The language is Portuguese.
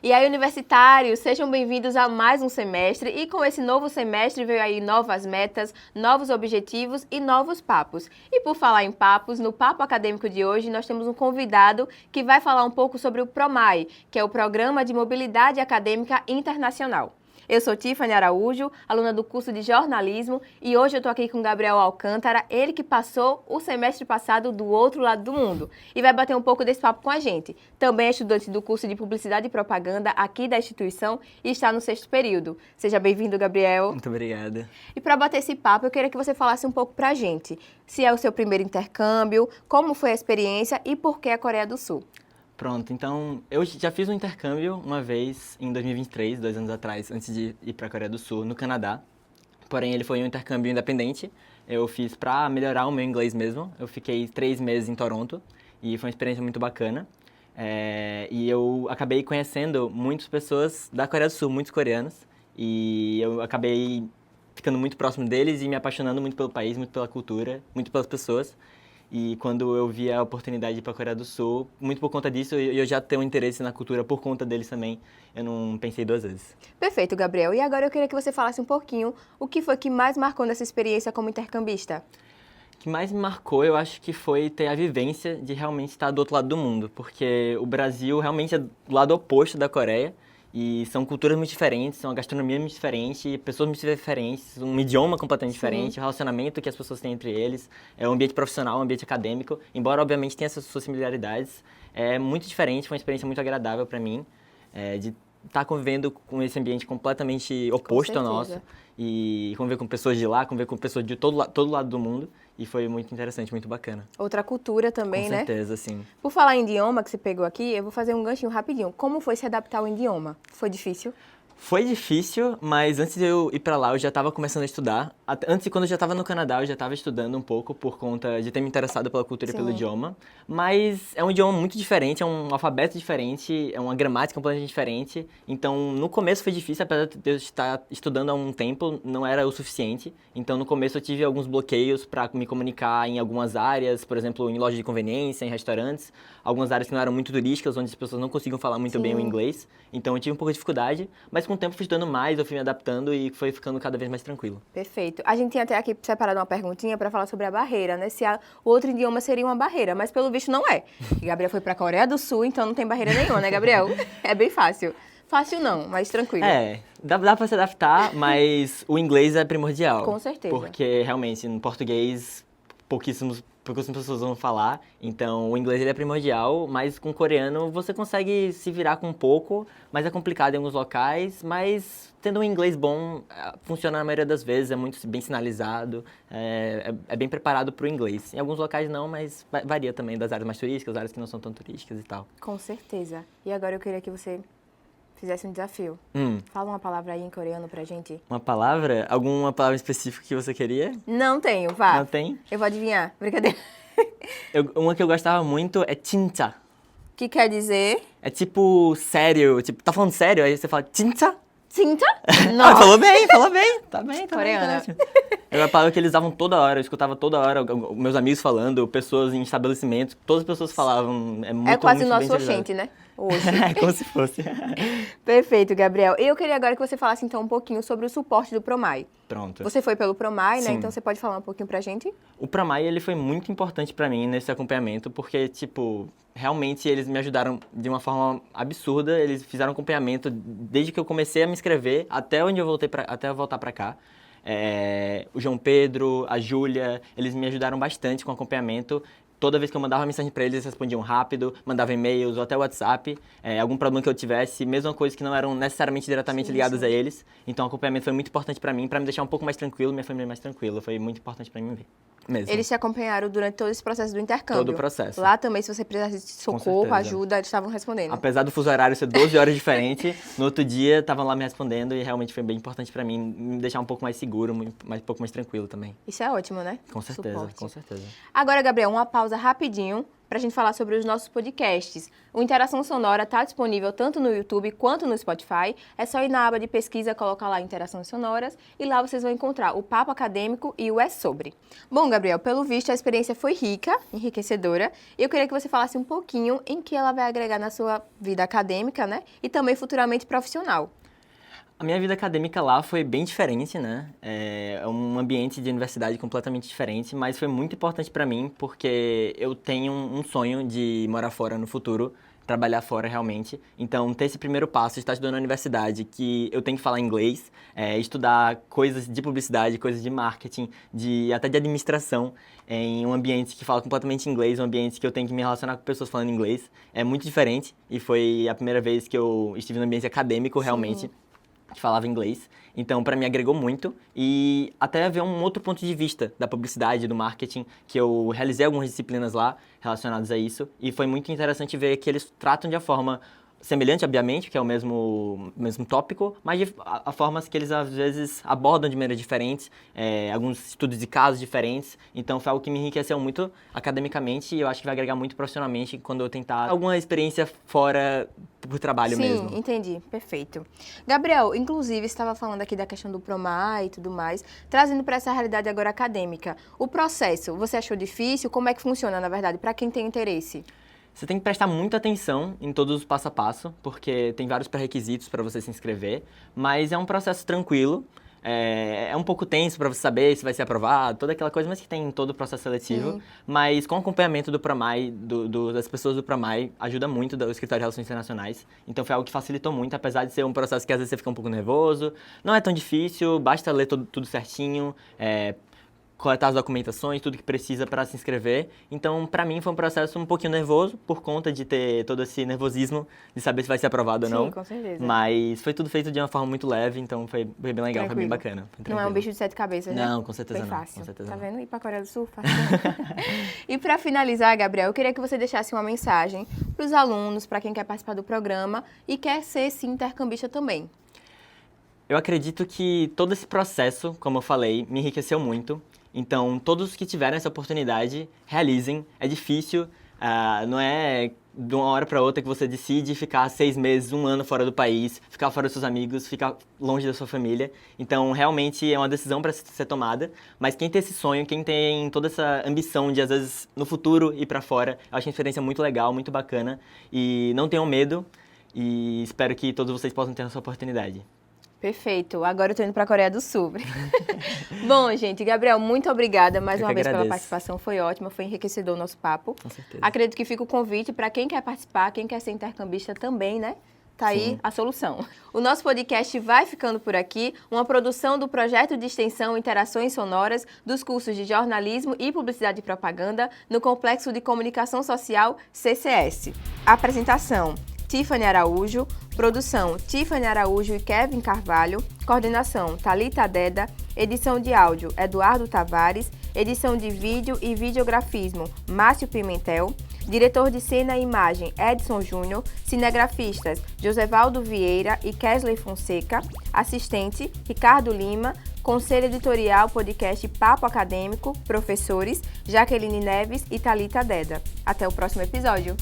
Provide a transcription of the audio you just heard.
E aí, universitários, sejam bem-vindos a mais um semestre e com esse novo semestre veio aí novas metas, novos objetivos e novos papos. E por falar em papos, no Papo Acadêmico de hoje nós temos um convidado que vai falar um pouco sobre o PROMAI, que é o Programa de Mobilidade Acadêmica Internacional. Eu sou Tiffany Araújo, aluna do curso de jornalismo, e hoje eu estou aqui com Gabriel Alcântara, ele que passou o semestre passado do outro lado do mundo e vai bater um pouco desse papo com a gente. Também é estudante do curso de Publicidade e Propaganda aqui da instituição e está no 6º período. Seja bem-vindo, Gabriel. Muito obrigada. E para bater esse papo, eu queria que você falasse um pouco para a gente, se é o seu primeiro intercâmbio, como foi a experiência e por que a Coreia do Sul. Pronto, então eu já fiz um intercâmbio uma vez em 2023, 2 anos atrás, antes de ir para a Coreia do Sul, no Canadá. Porém, ele foi um intercâmbio independente. Eu fiz para melhorar o meu inglês mesmo. Eu fiquei 3 meses em Toronto e foi uma experiência muito bacana. E eu acabei conhecendo muitas pessoas da Coreia do Sul, muitos coreanos. E eu acabei ficando muito próximo deles e me apaixonando muito pelo país, muito pela cultura, muito pelas pessoas. E quando eu vi a oportunidade de ir para a Coreia do Sul, muito por conta disso, eu já tenho interesse na cultura por conta deles também, eu não pensei 2 vezes. Perfeito, Gabriel. E agora eu queria que você falasse um pouquinho o que foi que mais marcou nessa experiência como intercambista. O que mais me marcou, eu acho que foi ter a vivência de realmente estar do outro lado do mundo, porque o Brasil realmente é do lado oposto da Coreia, e são culturas muito diferentes, são uma gastronomia muito diferente, pessoas muito diferentes, um idioma completamente diferente, o relacionamento que as pessoas têm entre eles, é um ambiente profissional, um ambiente acadêmico, embora obviamente tenha essas suas similaridades, é muito diferente, foi uma experiência muito agradável para mim, de estar convivendo com esse ambiente completamente oposto ao nosso, e conviver com pessoas de lá, conviver com pessoas de todo lado do mundo, e foi muito interessante, muito bacana. Outra cultura também, né? Com certeza, sim. Por falar em idioma que você pegou aqui, eu vou fazer um ganchinho rapidinho. Como foi se adaptar ao idioma? Foi difícil? Foi difícil, mas antes de eu ir pra lá, eu já estava começando a estudar. Antes, quando eu já estava no Canadá, eu já estava estudando um pouco por conta de ter me interessado pela cultura e pelo idioma. Mas é um idioma muito diferente, é um alfabeto diferente, é uma gramática completamente diferente. Então, no começo foi difícil, apesar de eu estar estudando há um tempo, não era o suficiente. Então, no começo eu tive alguns bloqueios para me comunicar em algumas áreas, por exemplo, em lojas de conveniência, em restaurantes. Algumas áreas que não eram muito turísticas, onde as pessoas não conseguiam falar muito bem o inglês. Então, eu tive um pouco de dificuldade, mas com o tempo fui estudando mais, eu fui me adaptando e foi ficando cada vez mais tranquilo. Perfeito. A gente tinha até aqui separado uma perguntinha para falar sobre a barreira, né? Se o outro idioma seria uma barreira, mas pelo visto não é. E Gabriel foi para a Coreia do Sul, então não tem barreira nenhuma, né, Gabriel? É bem fácil. Fácil não, mas tranquilo. Dá pra se adaptar, mas o inglês é primordial. Com certeza. Porque, realmente, no português, pouquíssimas pessoas vão falar, então o inglês ele é primordial, mas com o coreano você consegue se virar com um pouco, mas é complicado em alguns locais, mas tendo um inglês bom, funciona na maioria das vezes, é muito bem sinalizado, é bem preparado para o inglês. Em alguns locais não, mas varia também das áreas mais turísticas, áreas que não são tão turísticas e tal. Com certeza. E agora eu queria que você fizesse um desafio. Fala uma palavra aí em coreano pra gente. Uma palavra? Alguma palavra específica que você queria? Não tenho, vá. Não tem? Eu vou adivinhar. Brincadeira. Uma que eu gostava muito é 진짜. Que quer dizer? É tipo sério, tipo, tá falando sério? Aí você fala 진짜? Cinta? Não. Falou bem. Tá bem. Coreana. Era uma palavra que eles usavam toda hora, eu escutava toda hora, meus amigos falando, pessoas em estabelecimentos, todas as pessoas falavam. É quase o muito nosso bem oxente, né? Hoje. É, como se fosse. Perfeito, Gabriel. Eu queria agora que você falasse então um pouquinho sobre o suporte do PROMAI. Pronto. Você foi pelo PROMAI, né? Sim. Então você pode falar um pouquinho pra gente? O PROMAI, ele foi muito importante pra mim nesse acompanhamento, porque, tipo, realmente eles me ajudaram de uma forma absurda. Eles fizeram acompanhamento desde que eu comecei a me inscrever até onde eu até eu voltar pra cá. O João Pedro, a Júlia, eles me ajudaram bastante com o acompanhamento. Toda vez que eu mandava mensagem para eles respondiam rápido, mandavam e-mails ou até WhatsApp. Algum problema que eu tivesse, mesma coisa que não eram necessariamente diretamente ligadas a eles. Então o acompanhamento foi muito importante para mim, para me deixar um pouco mais tranquilo, minha família mais tranquila. Foi muito importante para mim mesmo. Eles te acompanharam durante todo esse processo do intercâmbio. Todo o processo. Lá também, se você precisasse de socorro, ajuda, eles estavam respondendo. Apesar do fuso horário ser 12 horas diferente, no outro dia estavam lá me respondendo e realmente foi bem importante para mim me deixar um pouco mais seguro, um pouco mais tranquilo também. Isso é ótimo, né? Com certeza, Suporte. com certeza. Agora, Gabriel, uma pausa pausa rapidinho para a gente falar sobre os nossos podcasts. O Interação Sonora está disponível tanto no YouTube quanto no Spotify. É só ir na aba de pesquisa, colocar lá Interações Sonoras e lá vocês vão encontrar o Papo Acadêmico e o É Sobre. Bom, Gabriel, pelo visto a experiência foi rica, enriquecedora. E eu queria que você falasse um pouquinho em que ela vai agregar na sua vida acadêmica, né? E também futuramente profissional. A minha vida acadêmica lá foi bem diferente, né? É um ambiente de universidade completamente diferente, mas foi muito importante para mim porque eu tenho um sonho de morar fora no futuro, trabalhar fora realmente. Então, ter esse primeiro passo de estar estudando na universidade, que eu tenho que falar inglês, estudar coisas de publicidade, coisas de marketing, até de administração, em um ambiente que fala completamente inglês, um ambiente que eu tenho que me relacionar com pessoas falando inglês, é muito diferente. E foi a primeira vez que eu estive no ambiente acadêmico, realmente. Sim. Que falava inglês, então para mim agregou muito e até ver um outro ponto de vista da publicidade, do marketing, que eu realizei algumas disciplinas lá relacionadas a isso e foi muito interessante ver que eles tratam de uma forma semelhante, obviamente, que é o mesmo tópico, mas a formas que eles às vezes abordam de maneiras diferentes, alguns estudos de casos diferentes, então foi algo que me enriqueceu muito academicamente e eu acho que vai agregar muito profissionalmente quando eu tentar alguma experiência fora por trabalho mesmo. Sim, entendi. Perfeito. Gabriel, inclusive, estava falando aqui da questão do Promar e tudo mais, trazendo para essa realidade agora acadêmica. O processo, você achou difícil? Como é que funciona, na verdade, para quem tem interesse? Você tem que prestar muita atenção em todos os passo a passo, porque tem vários pré-requisitos para você se inscrever, mas é um processo tranquilo, é um pouco tenso para você saber se vai ser aprovado, toda aquela coisa, mas que tem em todo o processo seletivo. Sim. Mas com o acompanhamento do PROMAI, das pessoas do PROMAI, ajuda muito do Escritório de Relações Internacionais. Então foi algo que facilitou muito, apesar de ser um processo que às vezes você fica um pouco nervoso. Não é tão difícil, basta ler tudo certinho, coletar as documentações, tudo que precisa para se inscrever. Então, para mim, foi um processo um pouquinho nervoso, por conta de ter todo esse nervosismo de saber se vai ser aprovado ou não. Sim, com certeza. Mas foi tudo feito de uma forma muito leve, então foi bem legal, Tranquilo. foi bem bacana. Não é um bicho de 7 cabeças, né? Não, com certeza bem não. Fácil. Com certeza tá não. vendo? Ir para a Coreia do Sul, fácil. E para finalizar, Gabriel, eu queria que você deixasse uma mensagem para os alunos, para quem quer participar do programa e quer ser, sim, intercambista também. Eu acredito que todo esse processo, como eu falei, me enriqueceu muito. Então, todos que tiverem essa oportunidade, realizem. É difícil, não é de uma hora para outra que você decide ficar 6 meses, 1 ano fora do país, ficar fora dos seus amigos, ficar longe da sua família. Então, realmente é uma decisão para ser tomada. Mas quem tem esse sonho, quem tem toda essa ambição de, às vezes, no futuro ir para fora, eu acho uma experiência muito legal, muito bacana. E não tenham medo e espero que todos vocês possam ter essa oportunidade. Perfeito. Agora eu tô indo para a Coreia do Sul. Bom, gente, Gabriel, muito obrigada mais uma vez pela participação. Foi ótima, foi enriquecedor o nosso papo. Com certeza. Acredito que fica o convite para quem quer participar, quem quer ser intercambista também, né? Tá aí Sim. a solução. O nosso podcast vai ficando por aqui, uma produção do projeto de extensão Interações Sonoras dos cursos de Jornalismo e Publicidade e Propaganda no Complexo de Comunicação Social CCS. Apresentação: Tiffany Araújo, produção Tiffany Araújo e Kevin Carvalho, coordenação Thalita Deda, edição de áudio Eduardo Tavares, edição de vídeo e videografismo Márcio Pimentel, diretor de cena e imagem Edson Júnior, cinegrafistas Josevaldo Vieira e Kesley Fonseca, assistente Ricardo Lima, conselho editorial podcast Papo Acadêmico, professores Jaqueline Neves e Thalita Deda. Até o próximo episódio.